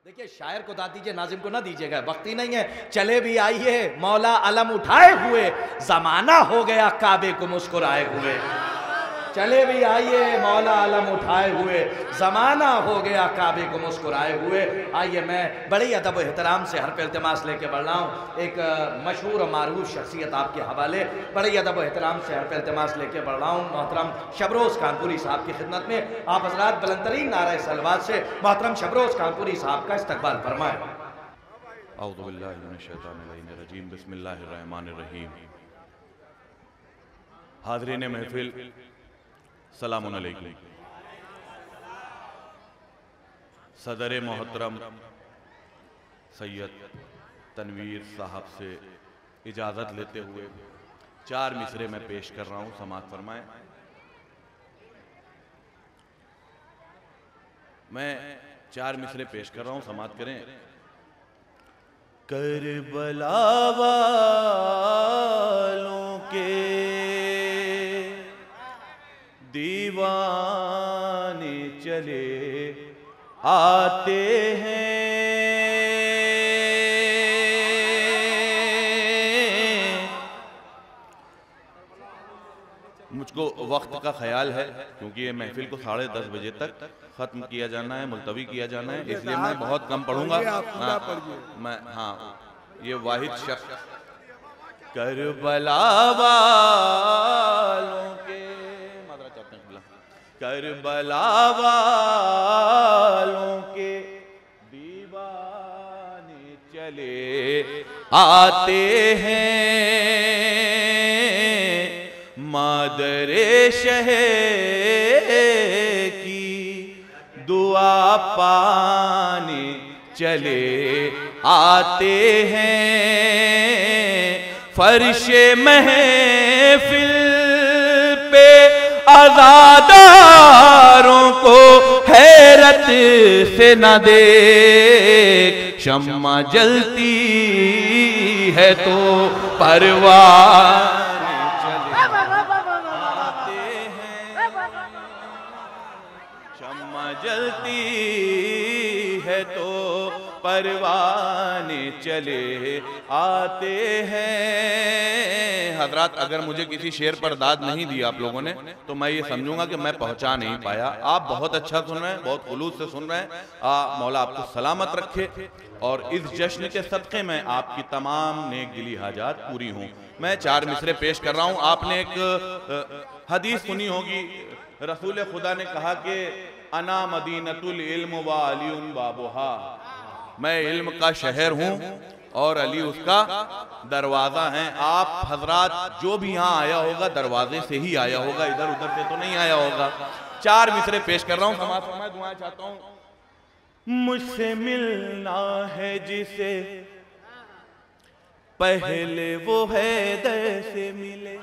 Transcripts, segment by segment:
देखिए शायर को दाद दीजिए, नाजिम को ना दीजिएगा, वक्त ही नहीं है। चले भी आइए मौला अलम उठाए हुए, जमाना हो गया काबे को मुस्कुराए हुए। चले भी आइए मौला अलम उठाए हुए, जमाना हो गया काबे को मुस्कुराए हुए। आइए मैं बड़ी अदब एहतराम से हर पे इल्तिमास लेके बढ़ रहा हूँ। एक मशहूर और मारूफ शख्सियत आपके हवाले बड़ी अदब एहतराम से हर पे इल्तिमास लेके बढ़ रहा हूँ। मोहतरम शबरोज़ कानपुरी साहब की खिदमत में आप हज़रात बुलंदतरीन नारे सलवात से मोहतरम शबरोज़ कानपुरी साहब का इस्तकबाल फरमाएं। औज़ु बिल्लाहि मिनश शैतानिर रजीम, बिस्मिल्लाहिर रहमानिर रहीम। हाज़रीन महफिल, सलामुन अलैकुम। सदर मोहतरम सैयद तनवीर साहब से इजाज़त लेते हुए 4 मिसरे में पेश कर रहा हूँ, समाअत फरमाएं। मैं 4 मिसरे पेश कर रहा हूँ, समाअत करें। करबला वालों के दीवाने चले आते हैं, मुझको वक्त का ख्याल है क्योंकि ये महफिल को 10:30 बजे तक ख़त्म किया जाना है, मुलतवी किया जाना है, इसलिए मैं बहुत कम पढ़ूंगा। मैं ये वाहिद शख्स करबला वालों के करबला वालों के दीवाने चले आते हैं, मादरे शहर की दुआ पाने चले आते हैं, फर्शे महफिल पे आज़ादारों को हैरत से न देख, शम्मा जलती है तो परवाने चले आते हैं, शम्मा जलती है तो परवाने चले आते हैं। हजरात, अगर मुझे किसी शेर पर दाद नहीं दी आप लोगों ने तो मैं ये समझूंगा कि मैं पहुंचा नहीं पाया। आप बहुत अच्छा सुन रहे हैं, बहुत खुलूस से सुन रहे हैं। मौला आपको सलामत रखे और इस जश्न के सदक़े में आपकी तमाम नेक दिली हाजात पूरी हों। मैं 4 मिसरे पेश कर रहा हूँ। आपने एक हदीस सुनी होगी, रसूल खुदा ने कहा कि अना मदीनतुल इल्म व अलीउन बाबुहा, मैं इल्म का शहर हूँ और अली उसका दरवाज़ा है। आप हजरात जो भी यहाँ आया होगा दरवाजे से ही आया होगा, इधर उधर से तो नहीं आया होगा। 4 मिसरे पेश कर रहा हूँ, समाअत फरमाएं, दुआएं चाहता हूँ। मुझसे मिलना है जिसे पहले वो हैदर से मिले।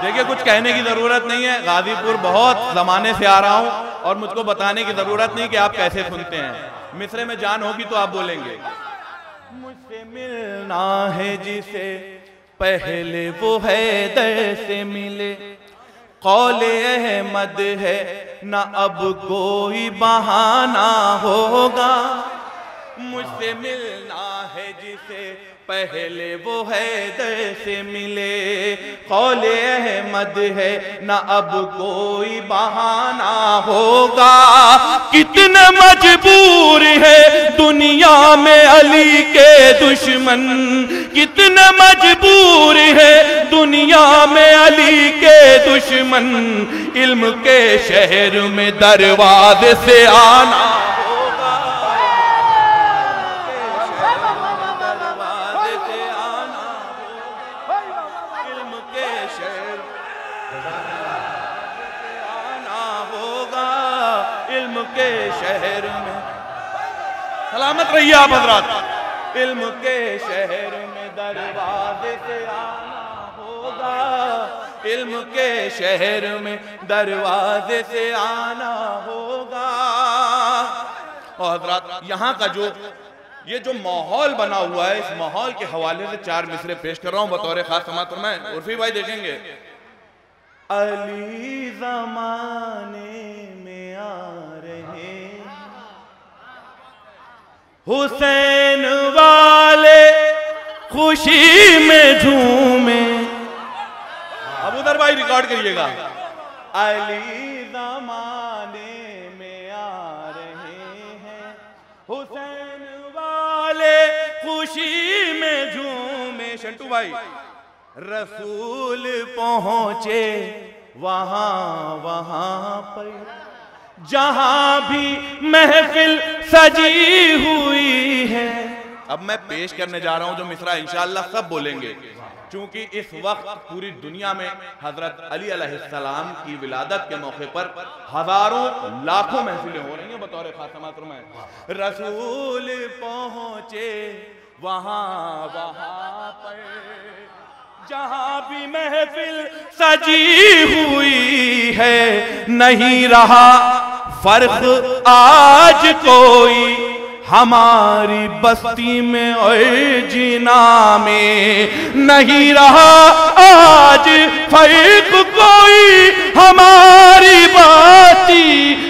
देखिए, कुछ कहने की जरूरत नहीं है, गाजीपुर बहुत जमाने से आ रहा हूं और मुझको बताने की जरूरत नहीं कि आप कैसे सुनते हैं। मिसरे में जान होगी तो आप बोलेंगे। मुझसे मिलना है जिसे पहले वो हैदर से मिले, कौले अहमद है न अब कोई बहाना होगा। मुझसे मिलना है जिसे पहले वो हैदर से मिले, कौले अहमद है न अब कोई बहाना होगा। कितने मजबूर है दुनिया में अली के दुश्मन, कितने मजबूर है दुनिया में अली के दुश्मन, इल्म के शहर में दरवाजे से आना होगा। के शहर में सलामत रहिए आप हजरात, इल्म के शहर में दरवाजे से आना होगा, इल्म के शहर में दरवाजे से आना होगा। और हजरात, यहाँ का जो ये जो माहौल बना हुआ है, इस माहौल के हवाले से 4 मिसरे पेश कर रहा हूँ बतौर खास समाअत में। उर्फी भाई देखेंगे, अली ज़माने में आ रहे हुसैन वाले खुशी में झूमे। अब उधर भाई रिकॉर्ड करिएगा। अली ज़माने में आ रहे हैं, हुसैन वाले खुशी में झूमे। शंटू भाई, रसूल पहुंचे वहां पर जहां भी महफिल सजी हुई है। अब मैं पेश करने जा रहा हूं जो मिसरा इंशाअल्लाह सब बोलेंगे, क्योंकि इस वक्त पूरी दुनिया में हजरत अली अलैहिस्सलाम की विलादत के मौके पर हजारों लाखों महफिलें हो रही हैं बतौर खातमा में। रसूल पहुंचे वहां पर जहां भी महफिल सजी हुई है। नहीं रहा फर्क आज कोई हमारी बस्ती में और जीना में। नहीं रहा आज फर्क कोई हमारी बस्ती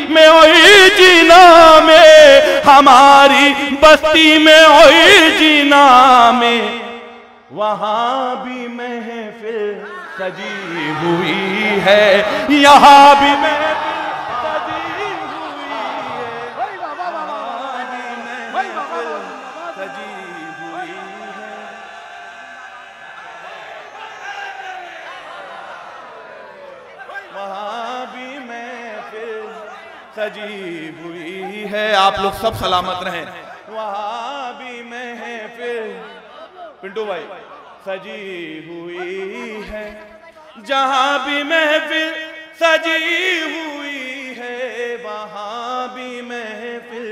में और जीना में। हमारी बस्ती में और जीना में। वहां भी महफिल सजी हुई है, यहाँ भी महफिल सजी हुई है। वहां भी महफिल सजी हुई है। वहां भी महफिल सजी हुई है। आप लोग सब सलामत रहें। वहां भी महफिल, पिंटू भाई, सजी हुई है। जहां भी महफिल सजी हुई है, वहां भी महफिल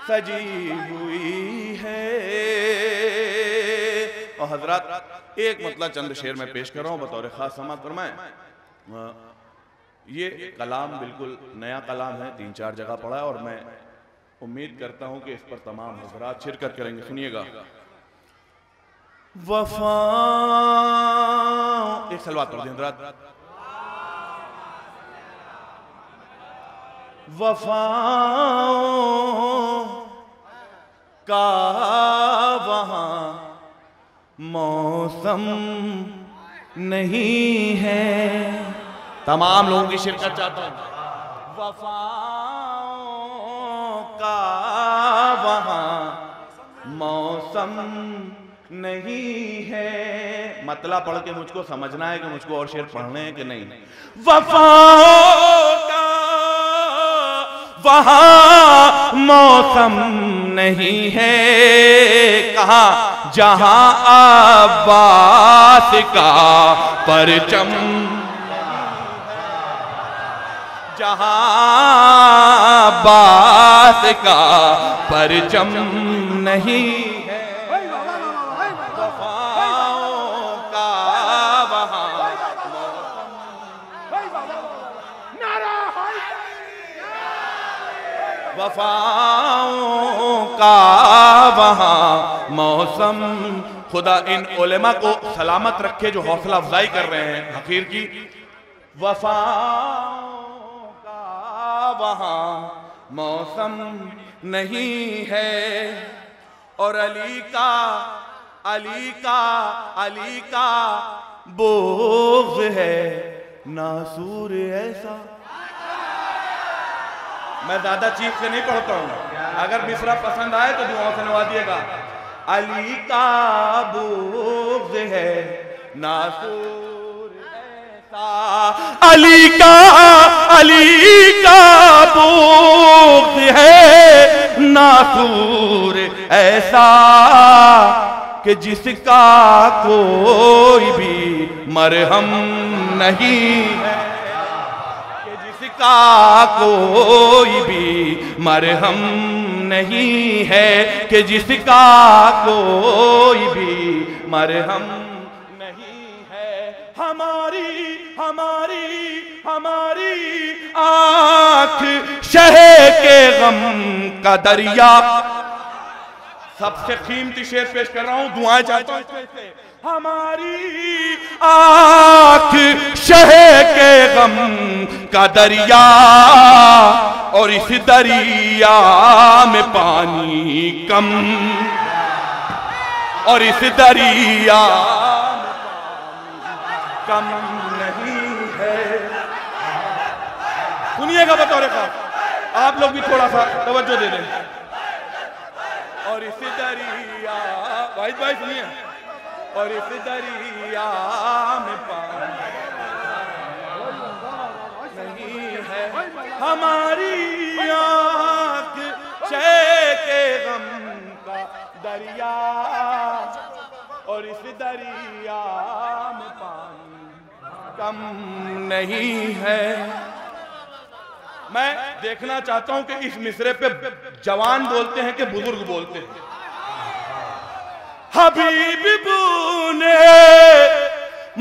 सजी हुई है। और हजरत एक मतलब चंद शेर में पेश कर रहा हूं बतौर खास समाअत फरमाएं। ये कलाम बिल्कुल नया कलाम है, 3-4 जगह पढ़ा है और मैं उम्मीद करता हूं कि इस पर तमाम हजरात शिरकत करेंगे। सुनिएगा। वफा, एक सलवात पढ़ दें हजरात। वफाओं का वहां मौसम नहीं है। तमाम लोगों की शिरकत चाहता हूं। वफाओं का वहां मौसम नहीं है। मतलब पढ़ के मुझको समझना है कि मुझको और शेर पढ़ने हैं कि नहीं। वफाओं का वहां मौसम नहीं है। कहा जहां अब्बास का परचम, जहां अब्बास का परचम नहीं है। वफाओं का वहां मौसम। खुदा इन उलेमा को सलामत रखे जो हौसला अफजाई कर रहे हैं हकीर की। वफाओं का वहां मौसम नहीं है। और अली का बोग़ है नासूर ऐसा। मैं ज्यादा चीख से नहीं पढ़ता हूं, अगर मिसरा पसंद आए तो दुआओं से नवाजिएगा। अली का बोग़ है नासूर ऐसा। अली का बोग़ है नासूर ऐसा कि जिसका कोई भी मरहम नहीं है। का कोई भी मरहम नहीं है। कि जिसका कोई भी मरहम नहीं है। हमारी आँख शह के गम का दरिया सबसे कीमती शेर पेश कर रहा हूं, दुआएं चाहता हूं। हमारी आँख शह के गम का दरिया और इस दरिया में पानी कम, और इस दरिया में पानी कम नहीं है। सुनिएगा बतौर खास, आप लोग भी थोड़ा सा तवज्जो दे दें। और इस दरिया, भाई सुनिए, और इस दरिया में पानी नहीं है। हमारी आँख शह के गम का दरिया और इस दरिया में पानी कम नहीं है। मैं देखना चाहता हूं कि इस मिसरे पे जवान बोलते हैं कि बुजुर्ग बोलते हैं। हबीब बूने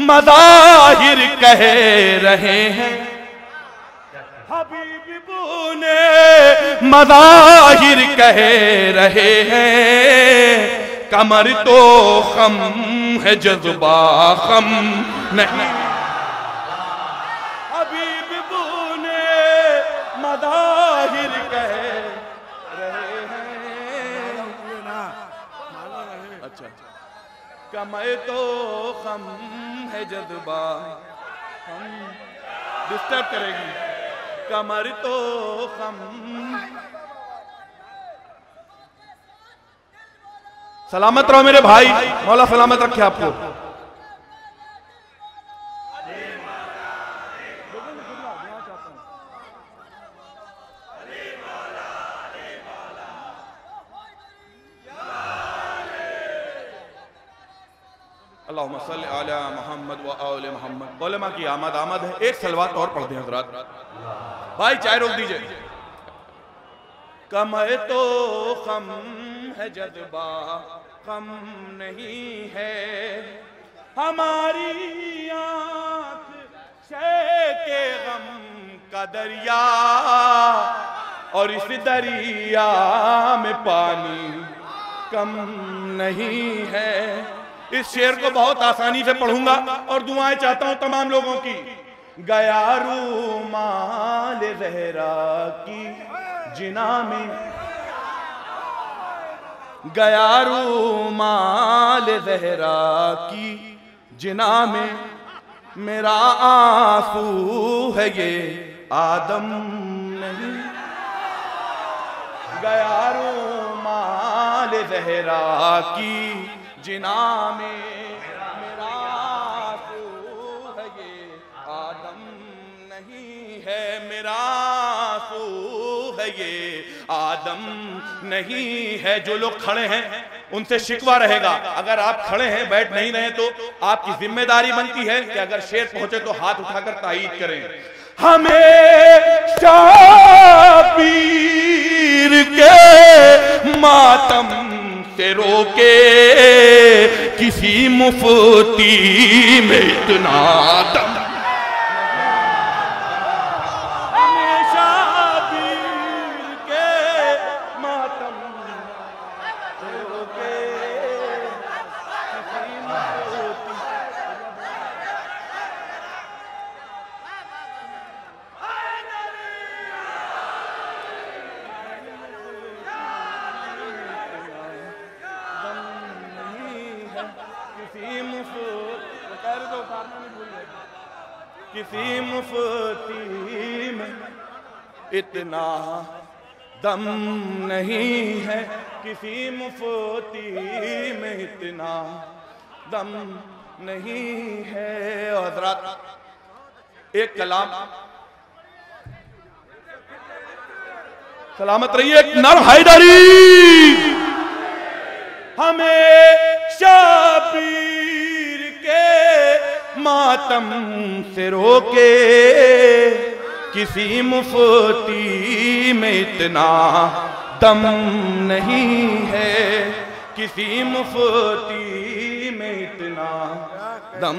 मज़ाहिर कह रहे हैं, हबीब बूने मज़ाहिर कह रहे हैं, कमर तो खम है जज्बा खम नहीं। हबीब बूने मज़ाहिर कह रहे हैं, अच्छा, कमर तो खम है जज्बा हम, डिस्टर्ब करेगी, कमर तो खम। सलामत रहो मेरे भाई, मौला सलामत रखे आपको। अल्लाहुम्मा सल्ली अला मुहम्मद व आले मुहम्मद। उलमा की आमद आमद है, एक सलवात और पढ़ दें हज़रात। भाई चाय रोक दीजिए। कमर तो खम है जज्बा कम नहीं है, हमारी आँख शह के गम का दरिया और इस दरिया में पानी कम नहीं है। इस शेर को बहुत आसानी से पढ़ूंगा और दुआएं चाहता हूं तमाम लोगों की। गया रूमाल ज़हरा की जिना में, गया रूमाल ज़हरा की जिना में, मेरा आंसू है ये आदम नहीं। गया रूमाल ज़हरा की जिना में, मेरा आंसू है ये आदम नहीं है, मेरा आंसू है ये आदम नहीं है। जो लोग खड़े हैं उनसे शिकवा रहेगा, अगर आप खड़े हैं बैठ नहीं रहे तो आपकी जिम्मेदारी बनती है कि अगर शेर पहुंचे तो हाथ उठाकर तायीद करें। हमें शाबीर के मातम से रोके किसी मुफ्ती में इतना दम, हमेशा वीर के मातम से रोके किसी मुफ्ती। किसी मुफ्ती में इतना दम नहीं है, किसी मुफ्ती में इतना दम नहीं है। और हज़रात एक कलाम, सलामत रहिए, एक नर हैदरी हमें शाबीर के मातम से रोके किसी मुफ्ती में इतना दम नहीं है, किसी मुफ्ती में इतना दम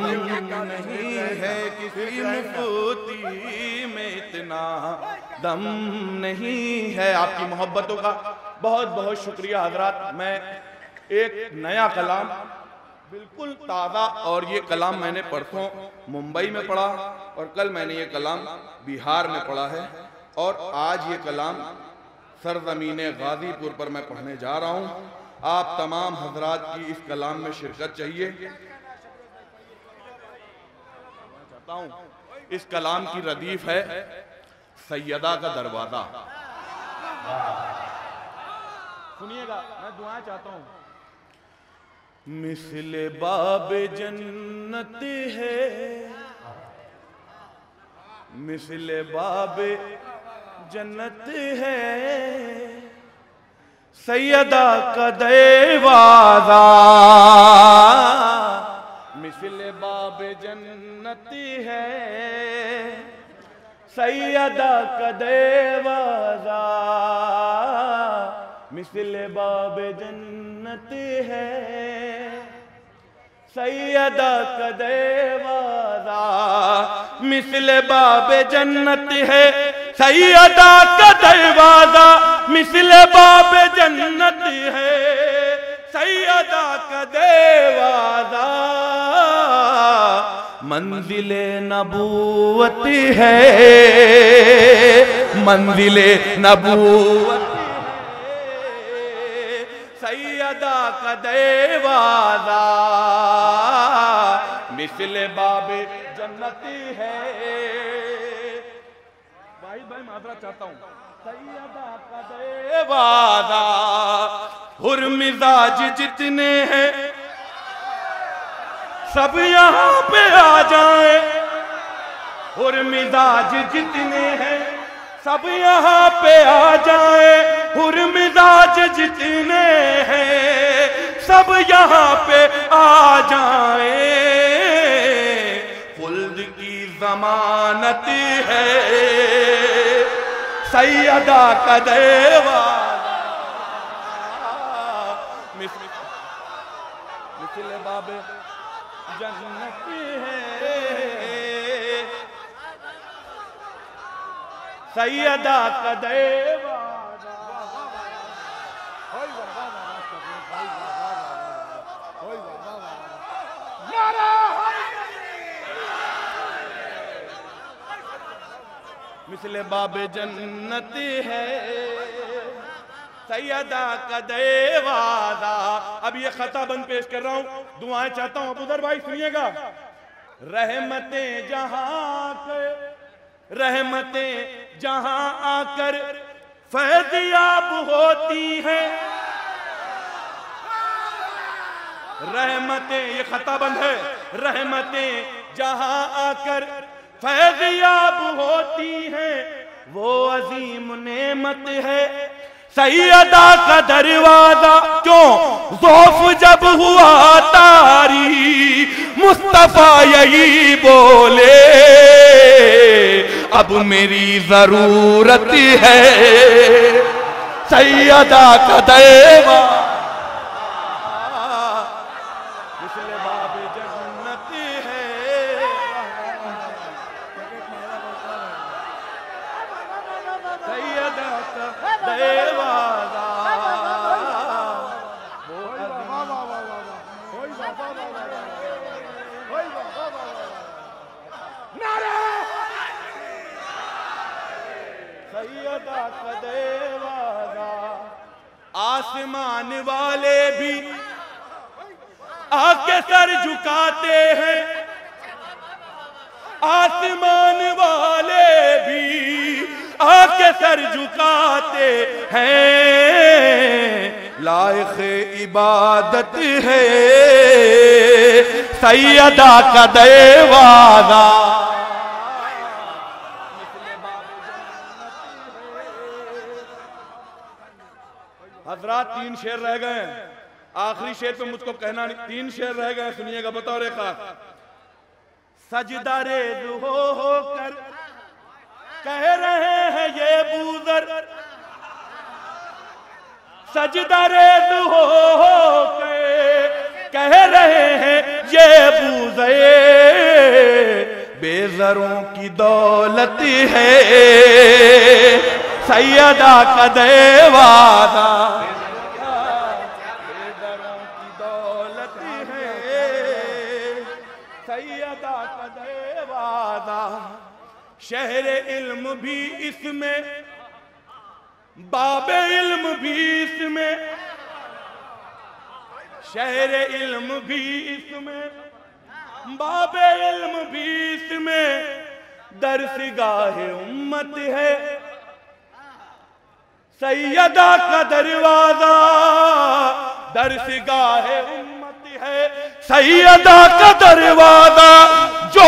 नहीं है, किसी मुफ्ती में इतना दम नहीं है। आपकी मोहब्बतों का बहुत बहुत शुक्रिया हजरात। मैं एक नया कलाम बिल्कुल ताज़ा, और ये कलाम मैंने परसों मुंबई में पढ़ा और कल मैंने ये कलाम बिहार में पढ़ा है, और आज ये कलाम सरजमीन गाजीपुर पर मैं पढ़ने जा रहा हूँ। आप तमाम हजरात की इस कलाम में शिरकत चाहिए चाहता हूँ। इस कलाम की रदीफ है सैयदा का दरवाजा। सुनिएगा, मैं दुआएं चाहता हूँ। मिसले बाब जन्नत है, मिसले बाब जन्नत है, सैयदा का दरवाजा। मिसले बाब जन्नत है, सैयदा का दरवाजा। मिसले बाब जन्नत है, सैयदा का दरवाजा। मिसले बाब जन्नत है, सैयदा का दरवाजा। मिसले बाब जन्नत है, सैयदा का दरवाजा। मंजिले नबूवत है, मंजिले नबूवत है, सैयदा का दरवाजा। मिसले बाबे जन्नती है। भाई माजरा चाहता हूँ। सैयदा का दरवाजा। हुर मिजाज जितने हैं सब यहाँ पे आ जाए। हुर मिजाज जितने हैं सब यहाँ पे आ जाए। हुर मिजाज जितने हैं सब यहाँ पे आ जाए। खुल्द की जमानत है, सैयदा का दरवाजा। मिसले बाबे जन्नत है, सैयदा का दरवाजा। मिसले बाबे जन्नत है, सैयदा का दरवाजा। अब ये खता बंद पेश कर रहा हूं, दुआएं चाहता हूं। अबूदर भाई सुनिएगा। रहमतें जहां पे, रहमतें जहां आकर फैज़याब होती हैं। रहमतें, ये खता बंद है। रहमतें जहां आकर फैज़याब होती हैं, वो अजीम नेमत है सैयदा का दरवाजा। क्यों ज़ौफ़ जब हुआ तारी, मुस्तफ़ा यही बोले अब मेरी जरूरत है सैयदा का दरवाजा। मिसले बाब जन्नत है, सैयदा का दरवाजा। सैयदा का दरवाजा। आसमान वाले भी आके सर झुकाते हैं। आसमान वाले भी आके सर झुकाते हैं। लायक इबादत है सैयदा का दरवाजा। हजरात 3 शेर रह गए हैं, आखिरी शेर पे मुझको कहना नहीं, 3 शेर रह गए, सुनिएगा। बताओ रेखा। सजदा रेज़ होकर कह रहे हैं ये बूज़र, सजदा रेज़ होकर कह रहे हैं ये बूज़र। बेज़रों की दौलत है सैयदा का दरवाजा। बेज़रों शहरे इल्म भी इसमें, बाबे इल्म भी इसमें, शहरे इल्म भी इसमें, बाबे इल्म भी इसमें, दरसगाहे उम्मत है, सैयदा का दरवाजा दरसगाहे उम्मत है, सैयदा का दरवाजा जो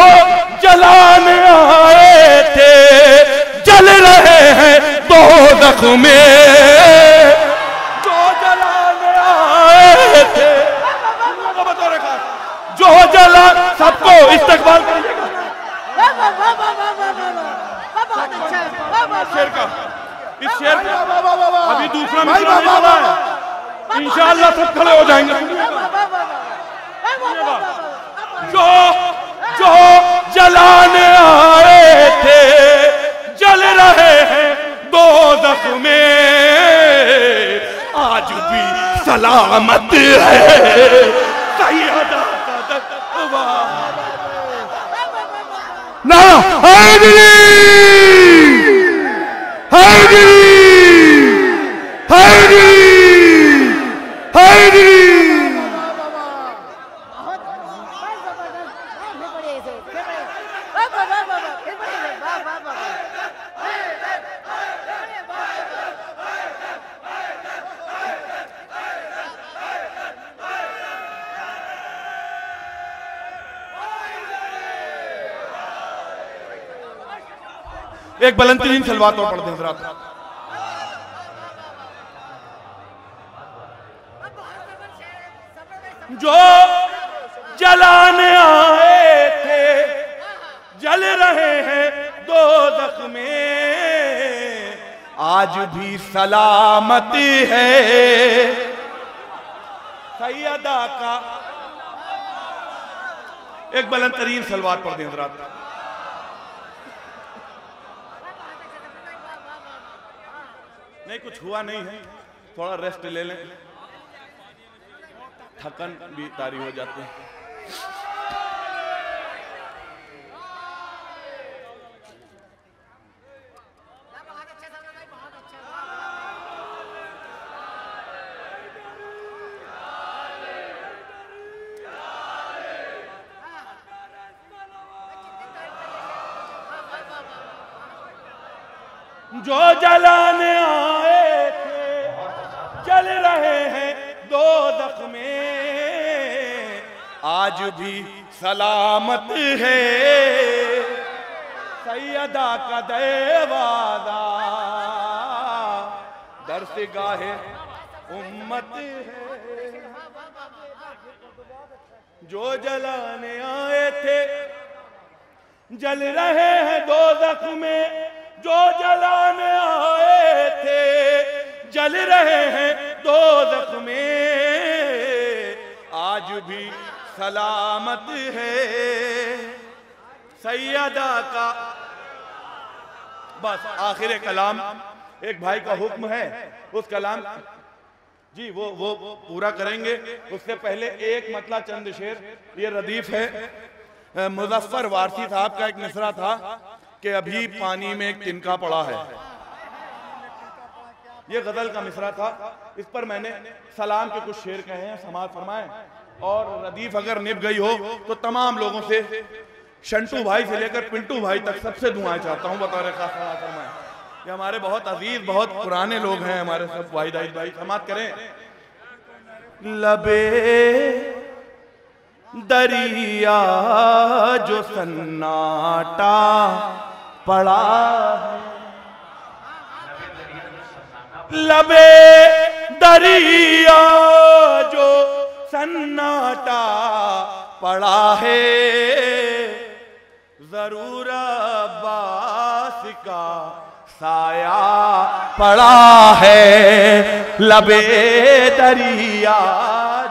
जलाने आए थे जल रहे हैं दोज़ख में, जो जलाने आए थे जो जला, सबको इस्तकबाल करिएगा शेर का, इस शेर का अभी दूसरा मिसरा नहीं बना है, इंशाअल्लाह सब खड़े हो जाएंगे। जो जो जलाने आए थे जल रहे हैं दोज़ख में, आज भी सलामत है सैयदा का दरवाज़ा। ना हैदरी हैदरी हैदरी हैदरी। एक बुलंदतरीन सलवात और पढ़ दें हज़रात। जो जलाने आए थे जल रहे हैं दोज़ख में, आज भी सलामत है सैयदा का। एक बुलंदतरीन सलवात पढ़ दें हज़रात। नहीं कुछ हुआ नहीं है, थोड़ा रेस्ट ले लें, थकन भी तारी हो जाती है। जो जलाने आए थे जल रहे हैं दोज़ख में, आज भी सलामत है सैयदा का दरवाज़ा, दरसगाहे उम्मत है। जो जलाने आए थे जल रहे हैं दोज़ख में, जो जलाने आए थे जल रहे हैं दोज़ख में, आज भी सलामत है सैयदा का। बस आखिर कलाम एक भाई का हुक्म है, उस कलाम जी वो पूरा करेंगे। उससे पहले एक मतला चंद शेर, ये रदीफ है मुज़फ़्फ़र वारसी साहब का एक मिसरा था कि अभी पानी में एक तिनका पड़ा है, ये गजल का मिसरा था। इस पर मैंने सलाम के कुछ शेर कहे हैं, समाअत फरमाएं। और रदीफ अगर निभ गई हो तो तमाम लोगों से, शंटू भाई से लेकर पिंटू भाई तक सबसे दुआएं चाहता हूं, बतौर खास समाअत फरमाएं। ये हमारे बहुत अजीज बहुत पुराने लोग हैं, हमारे सब वाहिद भाई, समाअत करें। लबे दरिया जो सन्नाटा पड़ा है, लबे दरिया जो सन्नाटा पड़ा है, जरूर अब्बास का साया पड़ा है। लबे दरिया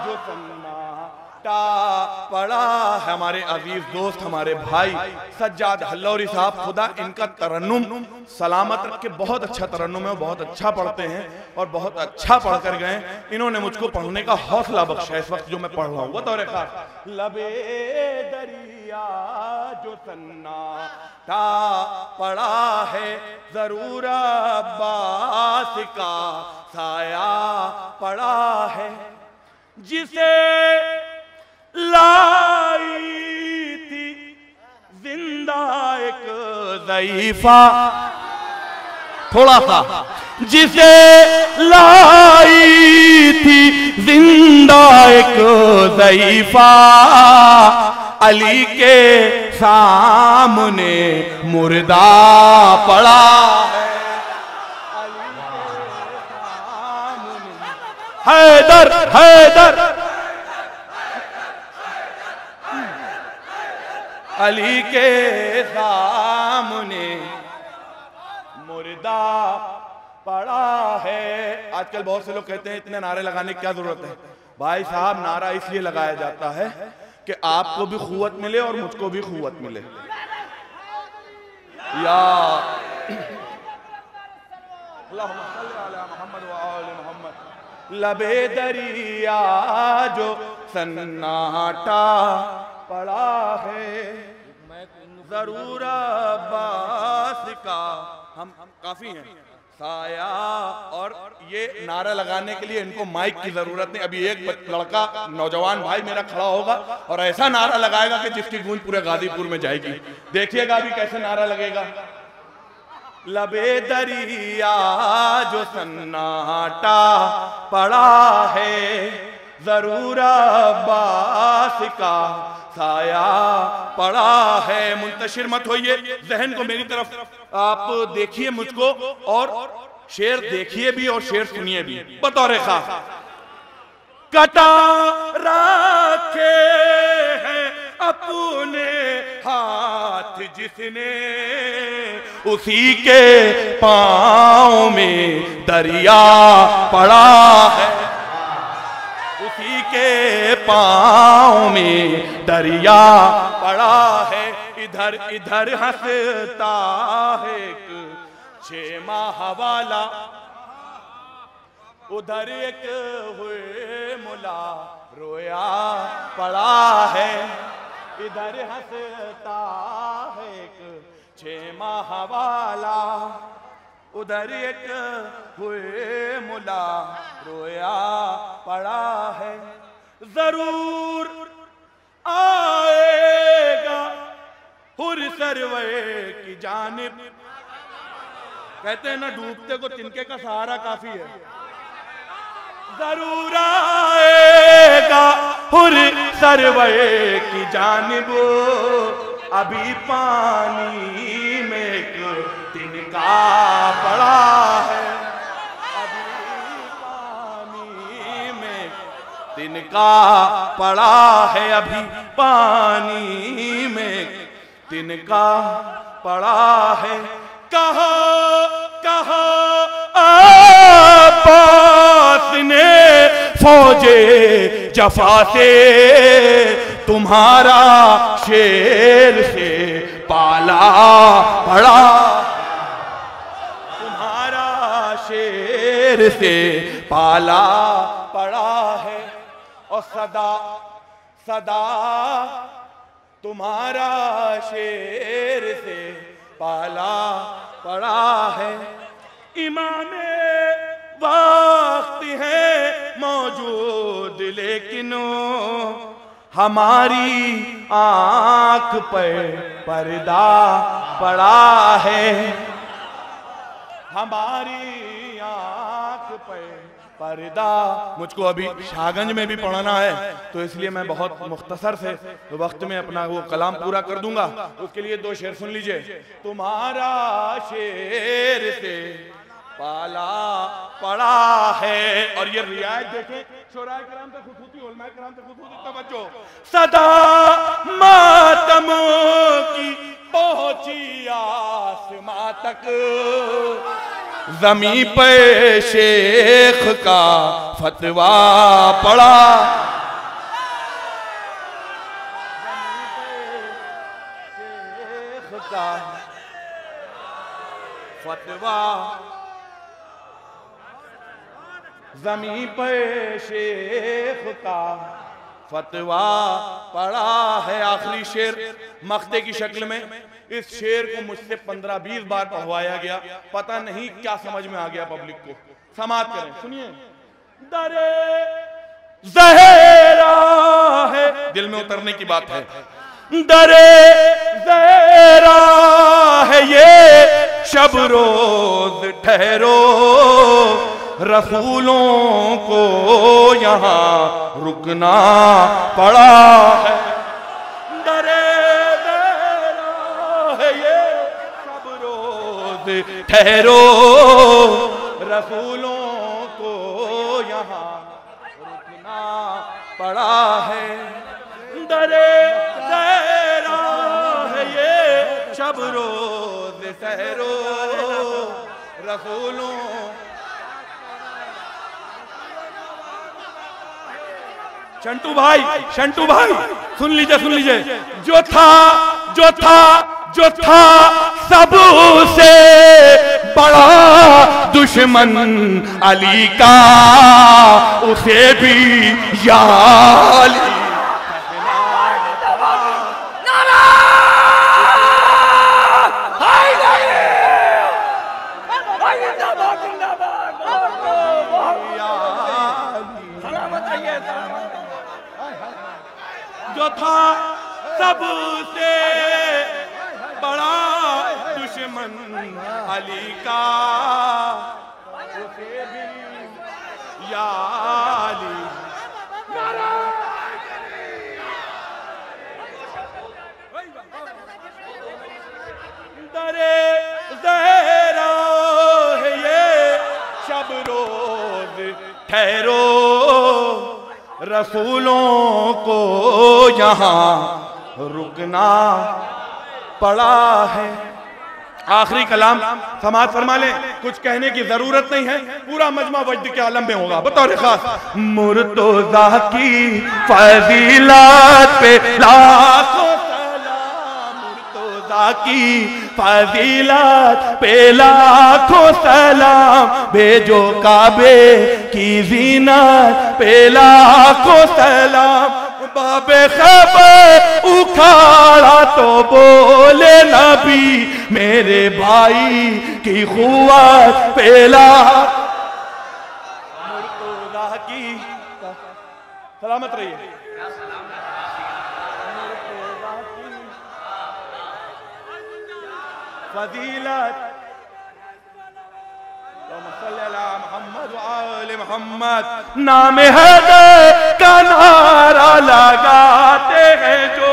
जो सन्नाटा पड़ा है हमारे अजीज दोस्त, हमारे भाई सज्जाद हल्लौरी साहब, खुदा इनका तरन्नुम सलामत रखे। बहुत अच्छा तरन्नुम है, बहुत अच्छा पढ़ते हैं और बहुत अच्छा पढ़ कर गए। इन्होंने मुझको पढ़ने का हौसला बख्शा इस वक्त जो मैं पढ़ रहा हूँ। वो तौर खास लबे दरिया जो सन्नाटा पड़ा है, जरूर अब्बास का साया पड़ा है, जिसे लाई थी जिंदा एक ज़ईफ़ा, थोड़ा सा, जिसे लाई थी जिंदा एक ज़ईफ़ा, अली के सामने मुर्दा पड़ा है, अली के सामने हैदर हैदर अली के सामने मुर्दा पड़ा है। आजकल बहुत से लोग कहते हैं इतने नारे लगाने की क्या जरूरत है। भाई साहब, नारा इसलिए लगाया जाता है कि आपको भी क़ुव्वत मिले और मुझको भी क़ुव्वत मिले। या लबे दरिया जो सन्नाटा पड़ा है, जरूर अब्बास का, हम काफी हैं, साया। और ये नारा लगाने के लिए इनको माइक की जरूरत नहीं। अभी एक लड़का नौजवान भाई मेरा खड़ा होगा और ऐसा नारा लगाएगा कि जिसकी गूंज पूरे गाजीपुर में जाएगी। देखिएगा अभी कैसे नारा लगेगा। लबे दरिया जो सन्नाटा पड़ा है, जरूर अब्बास का साया पड़ा है। मुंतशिर मत होइए, जहन को मेरी तरफ आप देखिए मुझको, और शेर देखिए भी और शेर सुनिए भी बतौर खास। कटा रखे हैं अपने हाथ जिसने, उसी के पाँव में दरिया पड़ा है, उसी के पाँव में दरिया पड़ा है। इधर इधर हंसता है एक 6 माह वाला, उधर एक हुए मुला रोया पड़ा है। इधर हंसता है एक 6 माह वाला, उधर एक हुए मुला रोया पड़ा है। जरूर आएगा हुर सरवे की जानिब, कहते हैं ना डूबते को तिनके का सहारा काफी है। जरूर आएगा हुर सरवे की जानिब, अभी पानी में एक तिनका पड़ा है, अभी पानी में तिनका पड़ा है, अभी पानी में तिनका पड़ा है। कहा कहा अब्बास ने फौजे जफा से तुम्हारा शेर से पाला पड़ा, तुम्हारा शेर से पाला पड़ा है। और सदा सदा तुम्हारा शेर से पाला पड़ा है। इमामे वक्त है मौजूद लेकिन हमारी आंख पर पर्दा पड़ा है, हमारी आंख पर पर्दा। मुझको अभी शाहगंज में भी पढ़ना है, तो इसलिए मैं बहुत मुख्तसर से वक्त में अपना वो कलाम पूरा कर दूंगा। उसके लिए 2 शेर सुन लीजिए। तुम्हारा शेर से पाला पड़ा है। और ये रियायत देखें, शोराए कराम तक खुसूसी, उलमाए कराम तक खुसूसी तवज्जो। सदा मातमों की पहुंची आसमां तक, ज़मीं पे शेख का फतवा पड़ा, फतवा ज़मीं पे शेख का फतवा पड़ा है। आखिरी शेर मख्ते की शक्ल में। इस शेर को मुझसे 15-20 बार पढ़वाया गया, पता नहीं क्या समझ में आ गया पब्लिक को। समाप्त करें, सुनिए। दरे ज़हरा है, दिल में उतरने की बात है। दरे ज़हरा है ये शब रोज ठहरो, रसूलों को यहाँ रुकना पड़ा है। दरे ज़हरा है ये शब रोज ठहरो, रसूलों को यहाँ रुकना पड़ा है। दरे ज़हरा है ये शब रोज ठहरो, रसूलों। शंटू भाई सुन लीजिए। जो था सबसे बड़ा दुश्मन अली का, उसे भी याद जो था सबसे बड़ा दुश्मन अली का, उसे भी या अली। दरे ज़हरा है ये शब रोज ठहरो, रसूलों को यहाँ रुकना पड़ा है। आखिरी कलाम समाज फरमा ले, कुछ कहने की जरूरत नहीं है, पूरा मजमा वजद के आलम में होगा। बतौर खास मुर्तज़ा की फजीलत पे लाखों सलाम, मुर्तज़ा की फजीलत पे लाखों सलाम, भेजो काबे की ज़ीनत पे लाखों सलाम। बाबे खैबर उखाड़ा तो बोले नबी, मेरे भाई की खुआत पेला। मुर्तज़ा की सलामत रहिए। फजीलत मोहम्मद नाम हैदर का नारा लगाते हैं जो,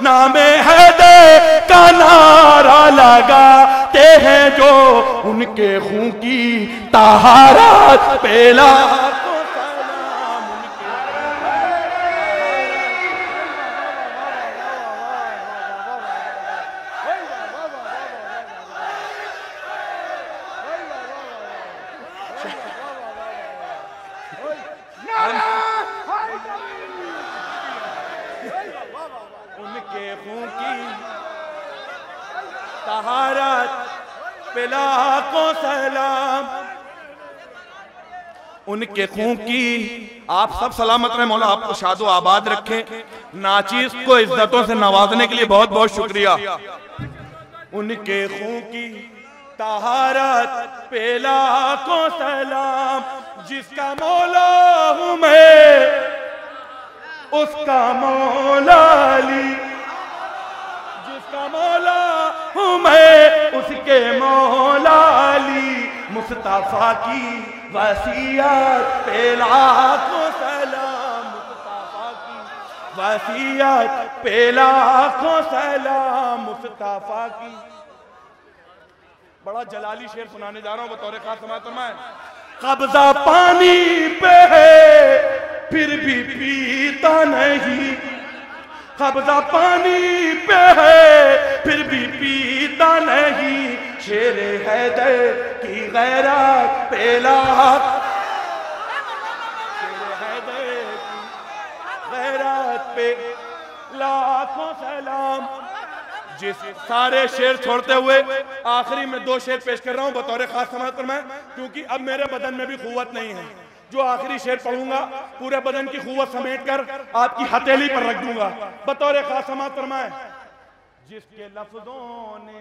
नाम हैदर का नारा लगाते हैं जो, उनके खून की तहारत पेला। उनके खून की तहारत पे लाखों सलाम, उनके खून की। आप सब सलामत रहे, मौला आपको शादो आबाद रखें। नाचीज को इज्जतों से नवाजने के लिए बहुत बहुत शुक्रिया। उनके खून की तहारत पे लाखों सलाम, जिसका मौला हूं मैं उसका मौला अली, जिसका मौला हूं मैं उसके मौला अली। मुस्तफा की वसीयत पे लाखों सलाम, मुस्तफा की वसीयत पे लाखों सलाम, मुस्तफा की। बड़ा जलाली शेर सुनाने जा रहा हूं बतौर खास समाअत फरमाएं। कब्जा पानी पे है फिर भी पीता नहीं, कब्जा पानी पे है फिर भी पीता नहीं, शेर हैदर की गैरत पे लाख, शेर हैदर की गैरत पे लाखों सलाम। जिस सारे शेर छोड़ते हुए आखिरी में 2 शेर पेश कर रहा हूं बतौर खास समाअत फरमाएं, क्योंकि अब मेरे बदन में भी कुव्वत नहीं है। जो आखिरी शेर पढ़ूंगा पूरे बदन की कुव्वत समेट कर आपकी हथेली पर रख दूंगा। बतौर खास समाअत फरमाएं, जिसके लफ्जों ने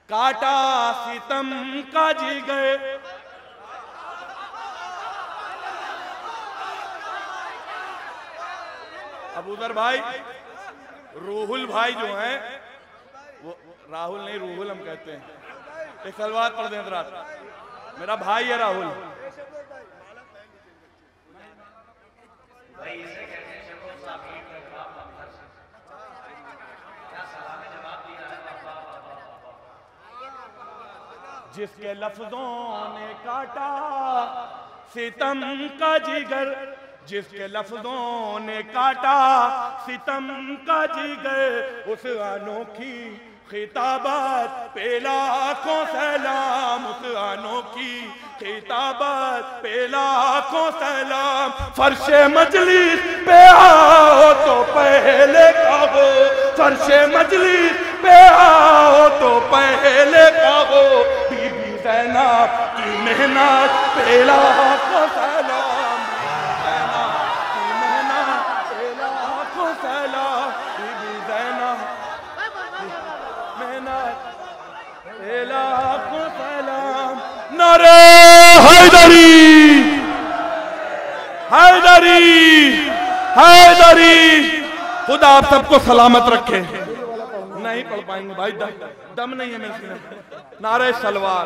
काटा सितम का जी गए, अबूदर भाई, रूहुल भाई जो हैं, वो राहुल नहीं रूहुल हम कहते हैं, एक सलवात पढ़ दें रात, मेरा भाई है राहुल। जिसके लफ्जों ने काटा सितम का जिगर, जिसके लफ्जों ने काटा सितम का जिगर, उस अनोखी खिताबत पे लाखों सलाम, उस अनोखी खिताबत पे लाखों सलाम। फर्शे मजलिस पे आओ तो पहले कहो, फर्शे मजलिस पे आओ तो पहले कहो, बीबी ज़ैनब की मेहनत पे लाखों सलाम, नारे हैदरी हैदरी हैदरी। खुदा आप सबको सलामत रखे। नहीं पढ़ पाएंगे भाई, दम नहीं है मेरे सीने। नारे सलवार।